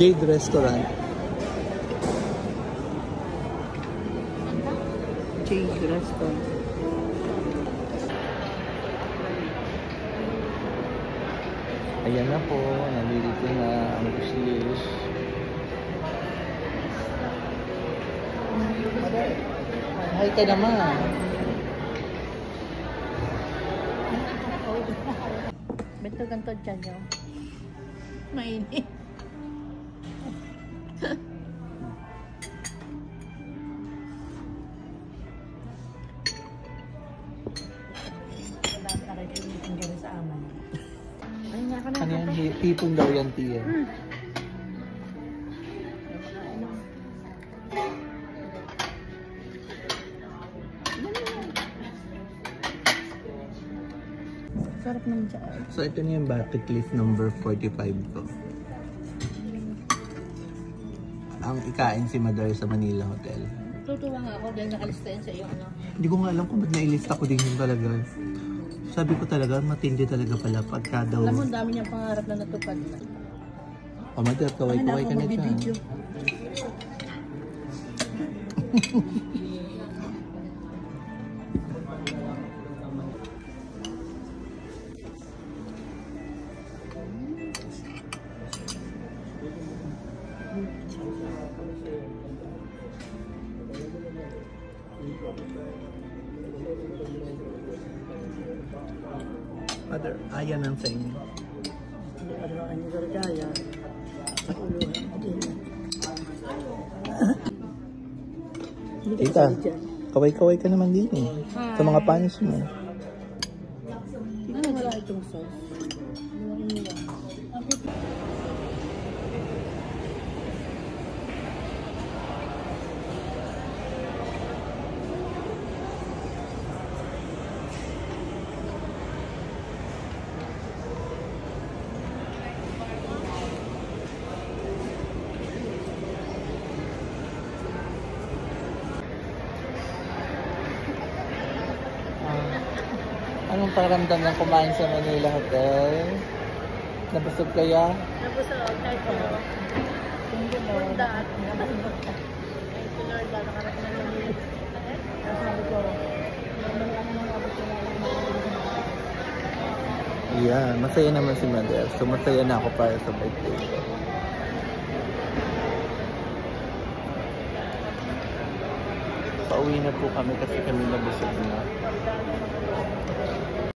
Jade Restaurant. Jade Restaurant. Ayan na po, nandito na ang wishlist. Hi ka naman. Beto ganito dyan yun. Mainit. Ano yan? Hipon daw yan, tiyan. Sarap ng dyan. So ito na yung bucket list number 45 ko. Ang ikain si Mother sa Manila Hotel. Tutuwa nga ako dahil nakalista yan sa iyo. Ano? Hindi ko nga alam kung ba't nailista ko din yun talaga. Sabi ko talaga, matindi talaga pala pagka daw... Alam mo, ang dami niyang pangarap na natupad na. Oh, Mother, kaway-kaway ka na dyan. Mother, ayan ang sa inyo. Tita, kaway-kaway ka naman din eh. Sa mga panis mo. Ano wala itong sauce? Anong pakiramdam ng kumain sa Manila Hotel? Nabusog kaya? Nabusog, kahit po. Hindi mo. Punta at nabusog. Ay, Lord, nakarap na namin. Sabi ko, Yeah, masaya naman si Mother. So masaya na ako para sa birthday ko. Pauwi na po kami kasi kami nabusog na.